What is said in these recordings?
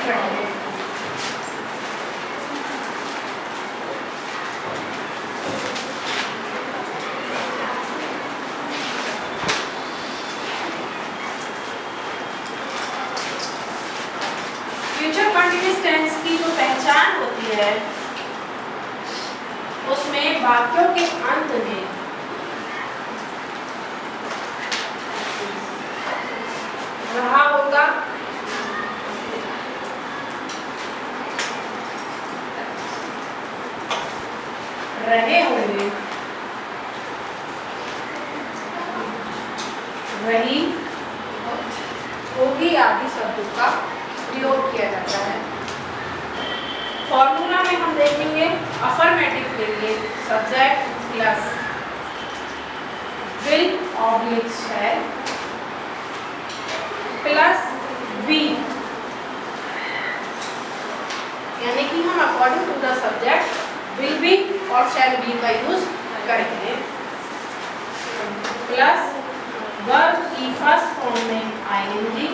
रहे। Future continuous tense की जो पहचान होती है उसमें वाक्यों के अंत में रहा होगा, रहे होंगे, रही, होगी आदि शब्दों का प्रयोग किया जाता है। फॉर्मूला में हम देखेंगे अफर्मेटिव के लिए subject plus will oblique shall plus be, यानी कि हम according to the subject will be और शैल बी का यूज करेंगे, प्लस वर्ब की फर्स्ट फॉर्म में आईएनजी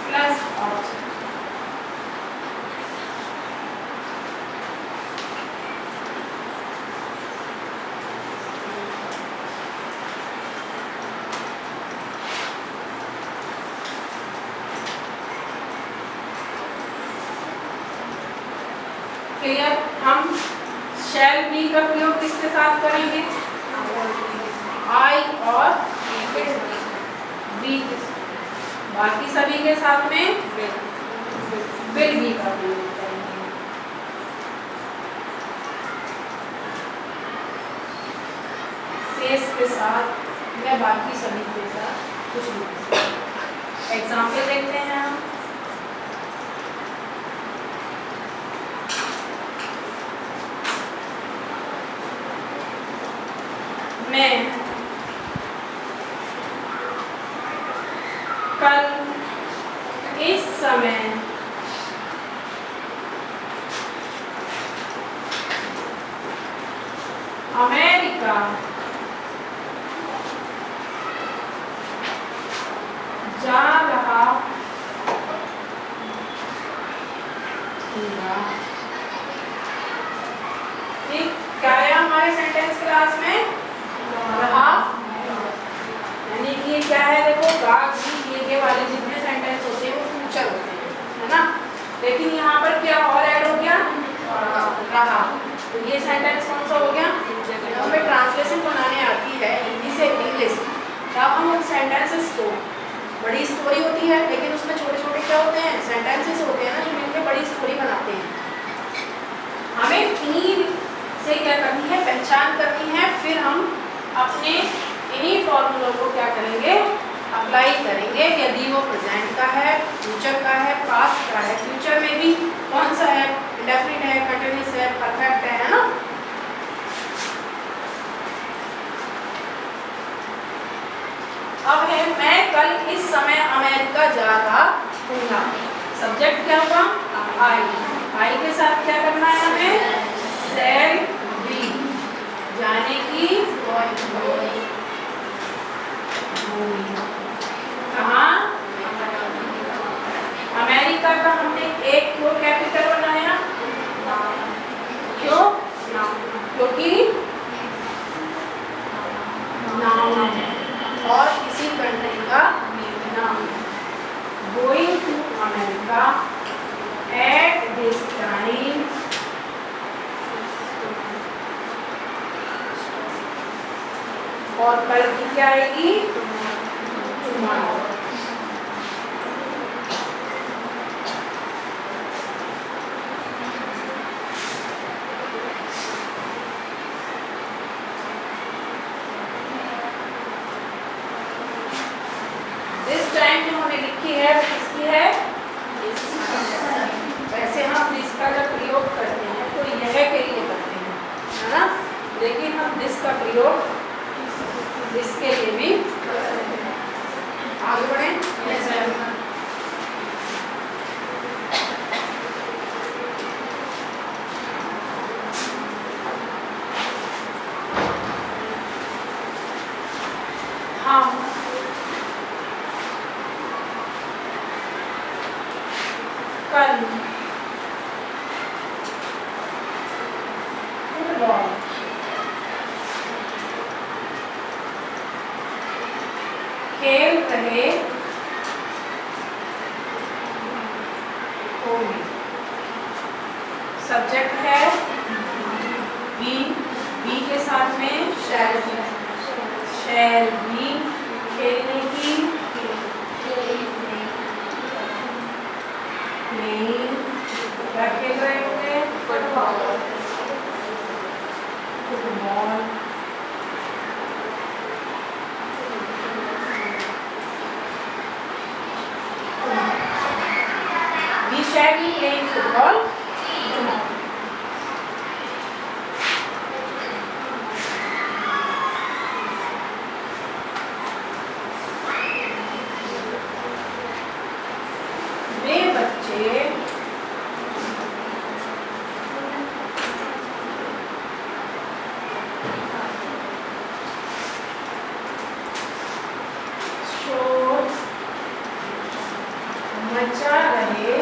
प्लस ऑब्जेक्ट। क्लियर? हम शैल बी का प्रयोग किसके साथ करेंगे? आई और बी, बाकी सभी के साथ में विल बी का प्रयोग करेंगे। शेष के साथ या बाकी सभी के साथ कुछ नहीं। एग्जाम्पल देखते हैं हम। मैं कल इस समय अमेरिका जा रहा हूँगा। ठीक, क्या है हमारे सेंटेंस क्लास में? रहा, यानी कि ये क्या है? देखो गाग ये वाले जितने सेंटेंस होते हैं वो फ्यूचर होते हैं, है ना? लेकिन यहाँ पर क्या और ऐड हो गया? रहा। तो ये सेंटेंस कौन सा हो गया? हमें ट्रांसलेशन बनाने आती है हिंदी से इंग्लिश, तब हम उन सेंटेंसेस को, बड़ी स्टोरी होती है लेकिन उसमें छोटे छोटे क्या होते हैं? सेंटेंसेस होते हैं ना, जो मिलकर बड़ी स्टोरी बनाते हैं। हमें इन्हीं से क्या करनी है? पहचान करनी है। फिर हम अपने इन्हीं फॉर्मूलों को क्या करेंगे? अप्लाई करेंगे। यदि वो प्रेजेंट का है, फ्यूचर का है, पास्ट का है, फ्यूचर में भी कौन सा है? इंडेफिनिट है, कंटीन्यूअस है, परफेक्ट है ना? अब है मैं कल इस समय अमेरिका जा रहा हूँगा। सब्जेक्ट क्या होगा? आई। आई के साथ क्या करना है हमें? शैल बी, जाने की कहाँ? अमेरिका का हमने एक क्यों कैपिटल बनाया? क्यों? क्योंकि नाउन है और किसी कंट्री का नाम। Going to America at this time, और कल की क्या आएगी? टुमारो। दिस टाइम जो हमें लिखी है किसकी है? वैसे हम इसका जब प्रयोग करते हैं तो यह के लिए करते हैं, है ना? लेकिन हम दिस का प्रयोग इसके लिए भी आगे बढ़े। हम कल फुटबॉल खेल रहे होंगे। सब्जेक्ट है वी, वी के साथ में शैल बी, खेलने की प्लेइंग, क्या खेल रहे होंगे? Football. We shall be playing football tomorrow. वे बच्चे शोर मचा रहे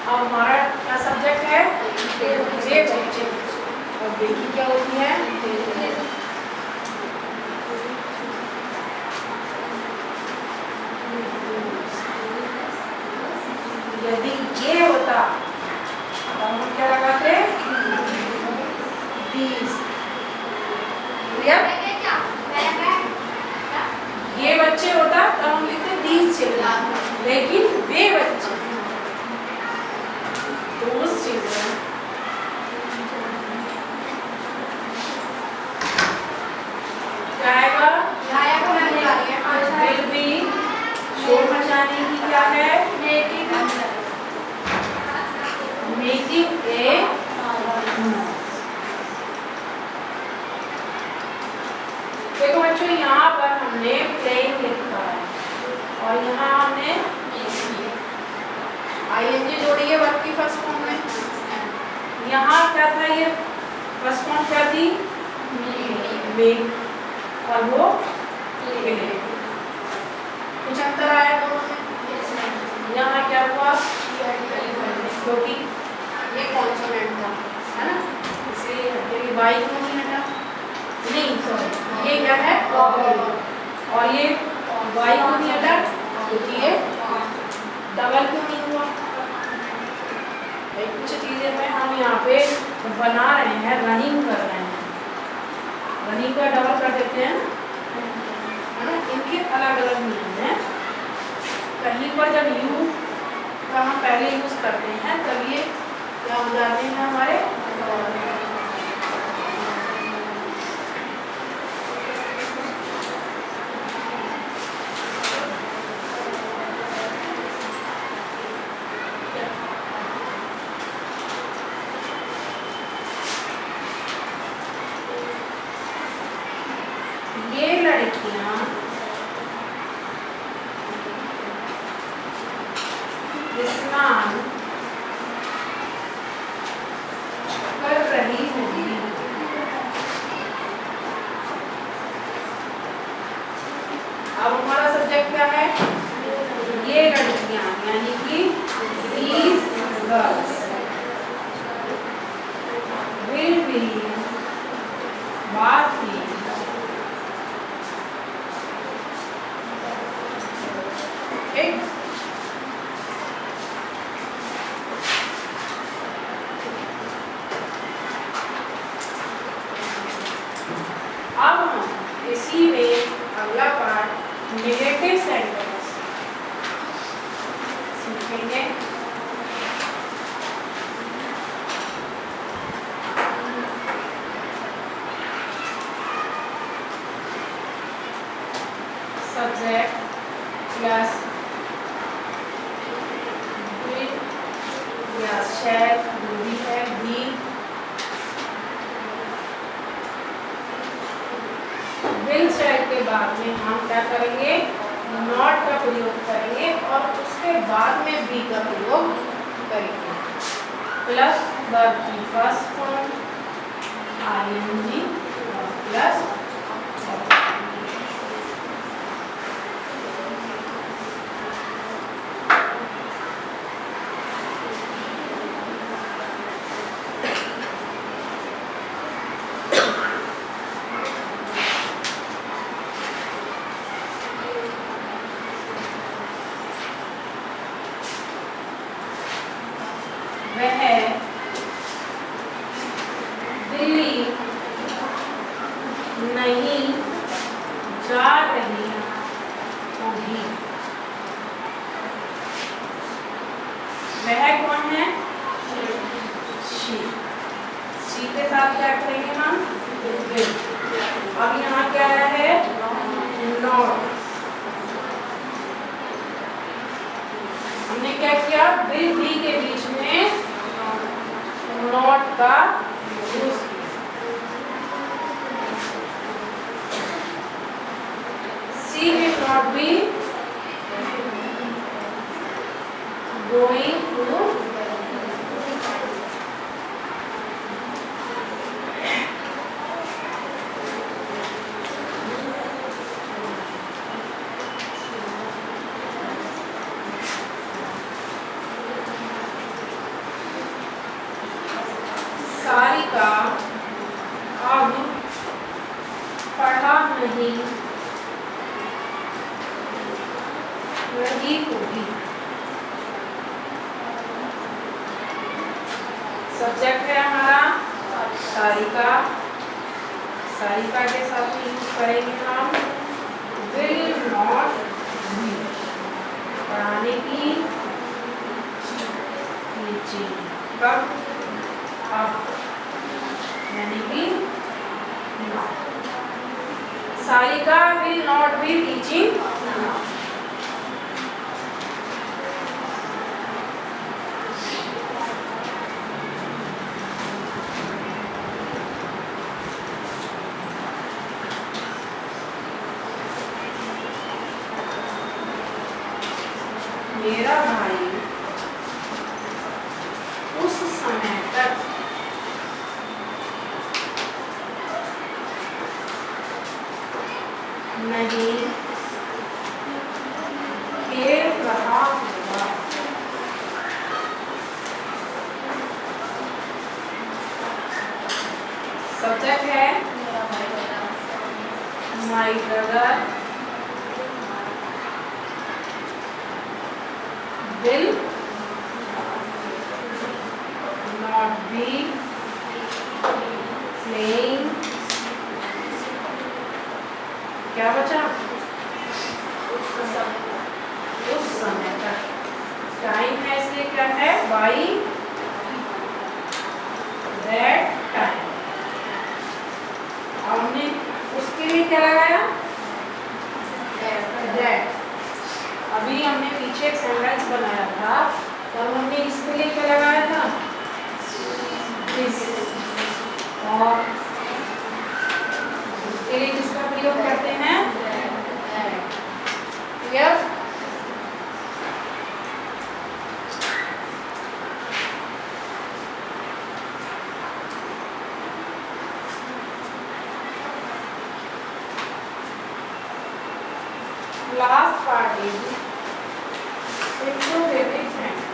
अब हमारा क्या सब्जेक्ट है? वे बच्चे। और वे की क्या होती है? यदि ये होता तो हम क्या लगाते? these। ये बच्चे होता तो हम लिखते these children, लेकिन वे बच्चे those children। क्या आएगा? will be। शोर मचाने की क्या है? Making a. देखो बच्चों, यहाँ पर हमने प्लेइंग लिखा है और यहाँ हमने आईएनजी जोड़ी है वर्ब की फर्स्ट फॉर्म में। यहाँ क्या था? ये फर्स्ट फॉर्म क्या थी? मेक, और वो कुछ अंतर आया दोनों में? यहाँ क्या हुआ? क्योंकि ये कॉन्सोनेंट था, है ना, इसलिए वाई क्यों नहीं हटा? नहीं, सॉरी, ये क्या है? और ये वाई क्यों नहीं हटा? क्योंकि ये डबल क्यों नहीं हुआ? कुछ चीजें में हम यहाँ पे बना रहे हैं, रनिंग कर रहे हैं, रनिंग का डबल कर देते हैं, है ना। इनके अलग अलग नियम हैं। कहीं पर जब यू का हम पहले यूज करते हैं तब ये क्या हो जाते हैं हमारे? ये लड़कियां स्नान कर रही होगी। अब हमारा सब्जेक्ट क्या है? ये लड़कियां, यानी कि these girls will be bathing एक अब हम इसी में अगला पार्ट नेगेटिव सेंटेंस सीखेंगे। सब्जेक्ट प्लस या शैल जो भी है बी, विल शैल के बाद में हम क्या करेंगे? नॉट का प्रयोग करेंगे और उसके बाद में बी का प्रयोग करेंगे। प्लस वर्ब की फर्स्ट फॉर्म ing प्लस नहीं जा रही होगी। वह कौन है? शी। शी के साथ क्या करेंगे हम? विल। अब यहाँ क्या आया है? नॉट। हमने क्या किया? विल भी के बीच में नॉट का यूज किया। She will not be going to Sarika अब पढ़ा नहीं रही होगी। सब्जेक्ट है हमारा सारिका। सारिका के साथ यूज करेंगे हम विल नॉट बी। पढ़ाने की टीचिंग कब? अब यानी कि Sarika will not be teaching. मेरा भाई उस समय तक नहीं खेल रहा होगा। सब्जेक्ट है my brother will not be playing। क्या बचा? उस समय तक। टाइम है इसलिए क्या है? by that time। हमने उसके लिए क्या लगाया? that। अभी हमने पीछे एक सेंटेंस बनाया था तब हमने इसके लिए क्या लगाया था? दिस। और इसके लिए किसका प्रयोग करते हैं? Clear? Last part is interrogative sentence.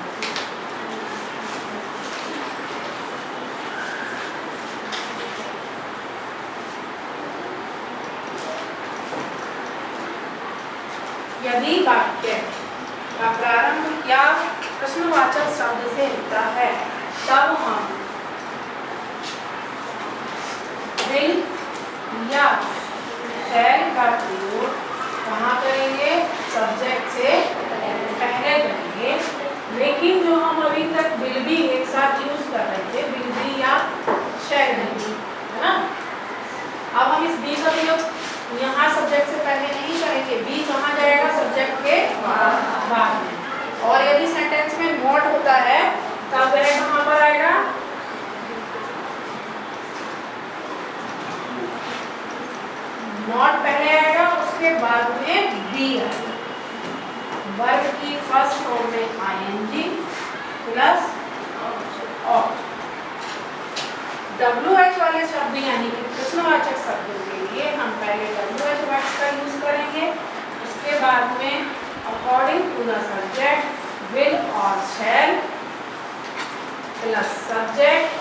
यदि वाक्य का प्रारंभ क्या प्रश्नवाचक शब्द से होता है तब हम विल या शैल का प्रयोग कहाँ करेंगे? सब्जेक्ट से पहले करेंगे। लेकिन जो हम अभी तक विल भी एक साथ यूज कर रहे थे, विल भी या शैल भी, है ना? अब हम इस बी का प्रयोग यहाँ सब्जेक्ट से पहले नहीं करेंगे। बी कहाँ जाएगा? सब्जेक्ट के बाद में। और यदि सेंटेंस में नॉट होता है तब वह कहाँ पर आएगा? नॉट पहले आएगा, उसके बाद में बी आएगा। वर्ब की फर्स्ट फॉर्म में ing प्लस ऑब्जेक्ट। WH वाले शब्द यानी कि प्रश्नवाचक शब्दों के लिए हम पहले WH वर्ड्स का यूज करेंगे, उसके बाद में according to the subject will और shall plus subject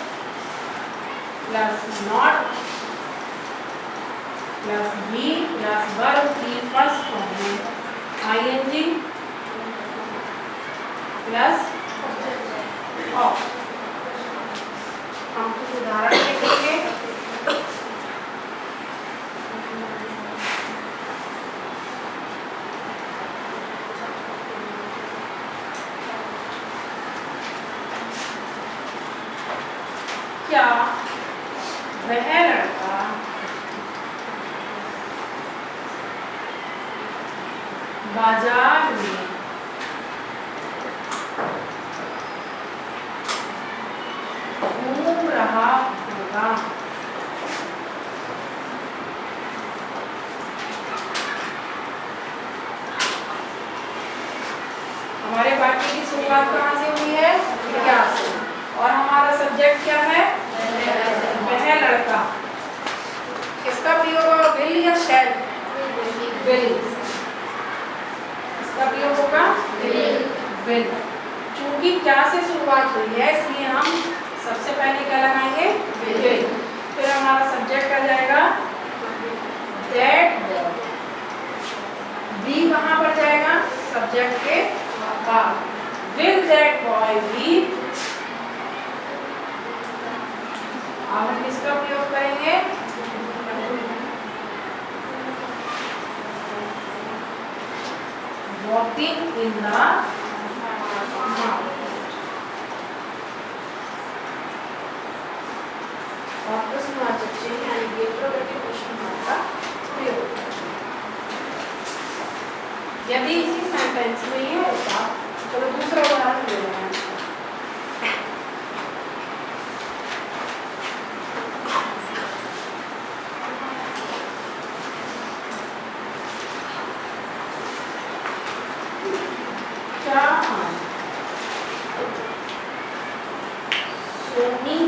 plus not plus be plus verb की फर्स्ट फॉर्म में ING प्लस ऑफ। हम कुछ उदाहरण देखेंगे। क्या वह लड़का बाजार में घूम रहा होगा? हमारे वाक्य की शुरुआत कहाँ से हुई है? क्या से। और हमारा सब्जेक्ट क्या है? वह लड़का। किसका प्रयोग होगा? विल या शैल? विल। इसका प्रयोग होगा विल। चूंकि क्या से शुरुआत हुई है इसलिए हम सबसे पहले क्या लगाएंगे? विल। फिर हमारा सब्जेक्ट आ जाएगा दैट। बी कहाँ पर जाएगा? सब्जेक्ट के बाद। Will that boy be. अब हम किसका प्रयोग करेंगे? वॉकिंग इन द और प्रश्नवाचक चिन्ह यानी कि इंट्रोगेटिव क्वेश्चन मार्क का प्रयोग। यदि इसी सेंटेंस में ये होता, चलो दूसरा उदाहरण ले रहे हैं। क्या हम सोनी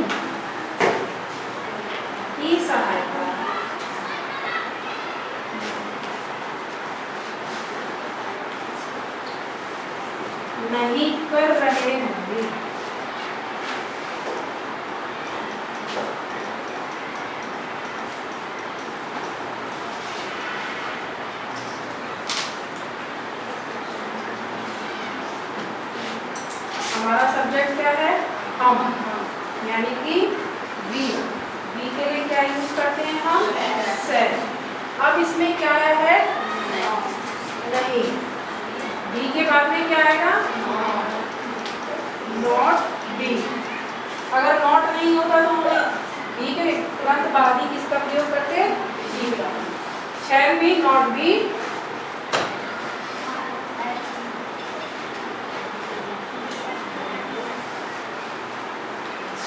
की सहायता नहीं कर रहे होंगे? हमारा सब्जेक्ट क्या है? हम, यानी कि वी। वी के लिए क्या यूज करते हैं हम? सेड। अब इसमें क्या है? नहीं। बी के बाद में क्या आएगा? Not be. अगर नॉट नहीं होता तो हम बी के तुरंत बाद ही किसका प्रयोग करते? बी का। Shall be, not be.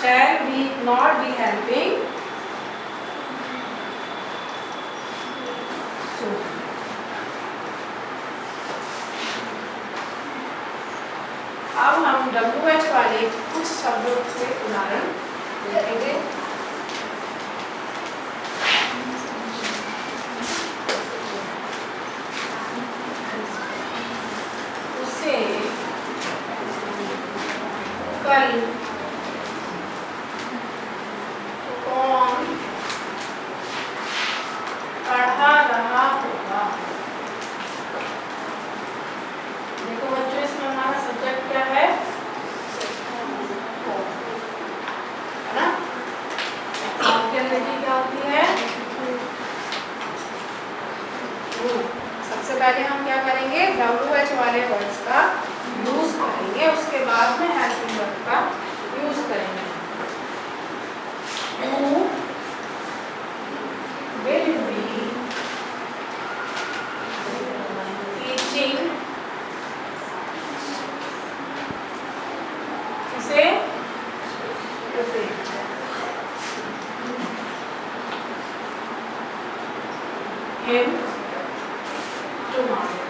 Shall we not be helping? So, अब हम WH वाले कुछ शब्दों से उदाहरण देखेंगे। उसे कल कौन पढ़ा रहा होगा? देखो बच्चों, इसमें हमारा सब्जेक्ट क्या है? ना? आपकी अंग्रेजी क्या होती है? सबसे पहले हम क्या करेंगे? WH वाले वर्ड्स का यूज करेंगे, उसके बाद में हेल्पिंग वर्ब का यूज करेंगे। You will be teaching उसे him tomorrow।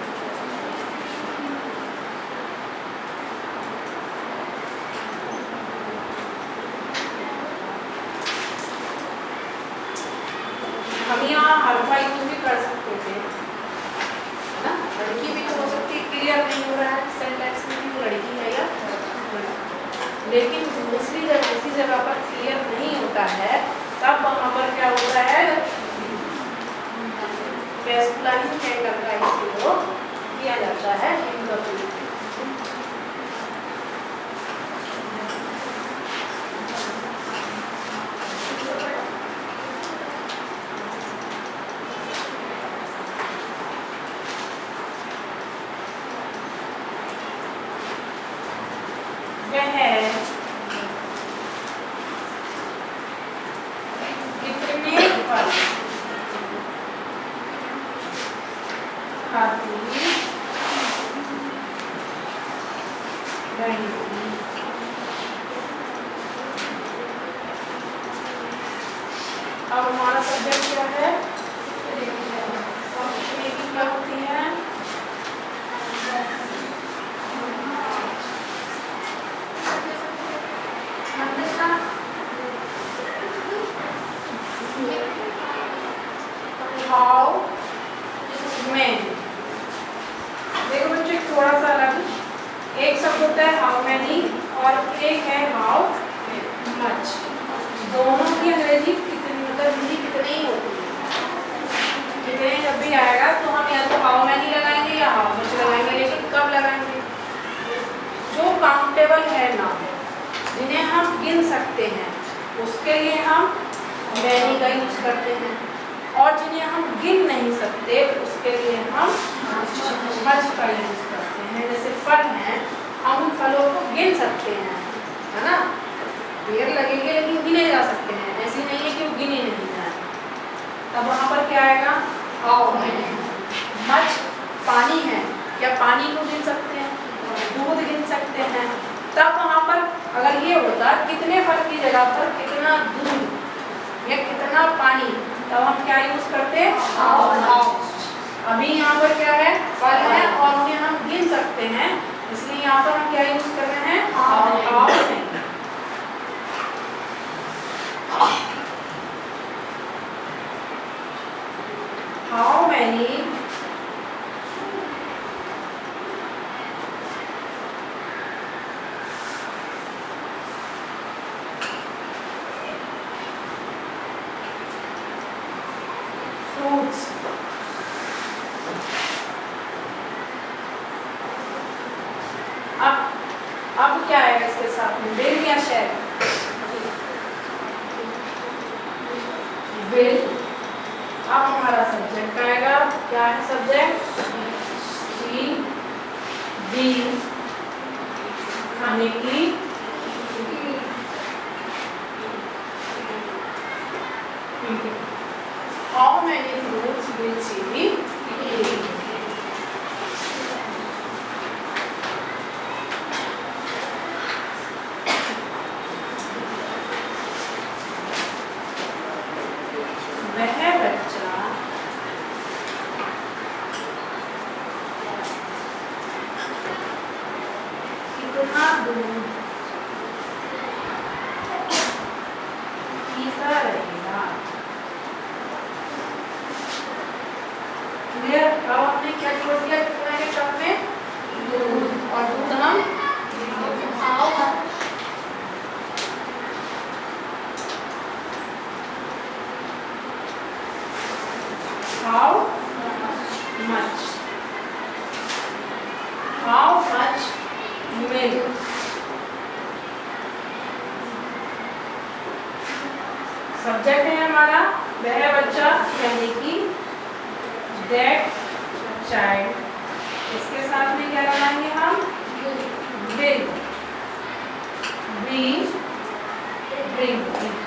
यहाँ हल्का यूज भी कर सकते थे, है ना। लड़की भी तो हो सकती है, क्लियर नहीं हो रहा है सेंटेंस में भी लड़की है या लड़का, लेकिन दूसरी जगह पर क्लियर नहीं होता है, तब वहाँ पर क्या होता है, मैस्कुलाइन जेंडर का उपयोग किया जाता है इन का प्रयोग। कितने फल खाती रही। अब हमारा सब्जेक्ट क्या है, क्या होती है, हाउ मैनी। देखो बच्चों थोड़ा सा अलग, एक शब्द होता है हाउ मैनी और एक है हाउ मच। दोनों की अंग्रेजी कितनी, मतलब हिंदी कितनी ही होती है। कितने जब भी आएगा तो हम या तो हाउ मैनी लगाएंगे या हाउ मच लगाएंगे, लेकिन कब लगाएंगे, जो काउंटेबल है ना, जिन्हें हम गिन सकते हैं, उसके लिए हम मैनी का यूज करते हैं, और जिन्हें हम गिन नहीं सकते उसके लिए हम मच का यूज करते हैं। जैसे फल हैं, हम उन फलों को गिन सकते हैं, है ना, देर लगेगी लेकिन गिने जा सकते हैं, ऐसी नहीं है कि वो गिने नहीं जाए। तब वहाँ पर क्या आएगा, हाउ मैनी। मच पानी है, क्या पानी को गिन सकते हैं, दूध गिन सकते हैं, तब वहाँ पर अगर ये होता कितने फल की जगह पर कितना दूध या कितना पानी, तब हम क्या यूज करते हैं, हाउ। अभी यहाँ पर क्या है, फल है और उन्हें हम गिन सकते हैं, इसलिए यहाँ पर हम क्या यूज कर रहे हैं, how many. How many fruits. अब क्या आएगा इसके साथ में, विल या शैल, विल। अब हमारा सब्जेक्ट आएगा, क्या है सब्जेक्ट, सी बी, खाने की, how many fruits will she be eating. वह बच्चा कितना दूध पीता रहेगा। क्लियर। अब हमने क्या जोड़ दिया, कितना के टर्म में, दूध, और दूध हम how much, how much milk. Subject है हमारा वह बच्चा, यानी कि दैट चाइल्ड। इसके साथ में क्या लगाएंगे हम, will be drinking.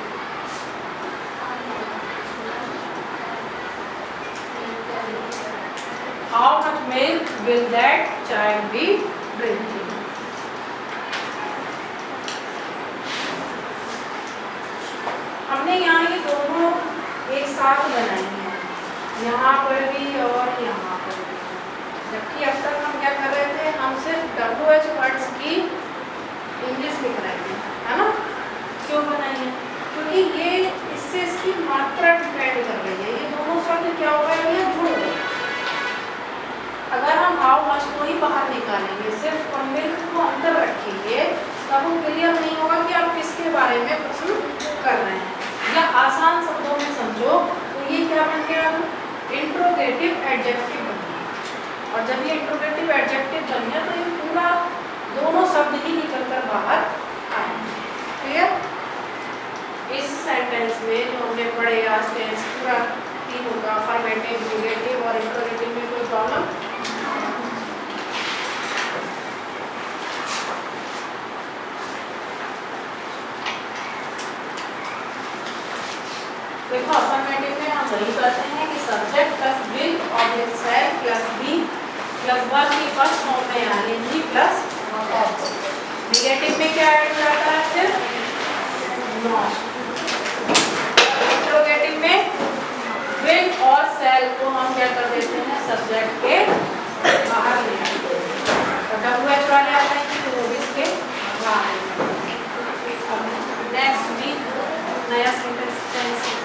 How much milk will that child be drinking? हमने यहाँ ये दोनों एक साथ बनाई हैं, यहाँ पर भी और यहाँ पर भी, जबकि अब तक हम क्या कर रहे थे, हम सिर्फ WH वर्ड्स की इंग्लिश लिख रहे थे, है ना। क्यों बनाई है, क्योंकि ये इससे इसकी मात्रा डिपेंड कर रही है, ये दोनों हाउ मच को ही बाहर निकालेंगे, सिर्फ कॉम्बिनेंट को अंदर रखेंगे, तब वो क्लियर नहीं होगा कि आप किसके बारे में प्रश्न कर रहे हैं। या आसान शब्दों में समझो तो ये क्या बन गया, इंट्रोगेटिव एडजेक्टिव बन गया। और जब ये इंट्रोगेटिव एडजेक्टिव बन गया तो ये पूरा दोनों शब्द ही निकलकर बाहर आएंगे। क्लियर? इस सेंटेंस में जो हमने पढ़े आज टेंस पूरा तीनों का, अफर्मेटिव, नेगेटिव और इंट्रोगेटिव में कोई प्रॉब्लम? देखो अफर्मेटिव में हम वही करते हैं कि subject plus will object shall plus be plus verb की फर्स्ट फॉर्म में ing प्लस ऑब्जेक्ट। नेगेटिव में क्या ऐड हो जाता है, सिर्फ नॉट। इंट्रोगेटिव में विल और शैल को हम क्या कर देते हैं, सब्जेक्ट के बाहर ले आते हैं। WH वाले आते हैं कि वो भी इसके बाहर। नेक्स्ट वीक नया सेंटेंस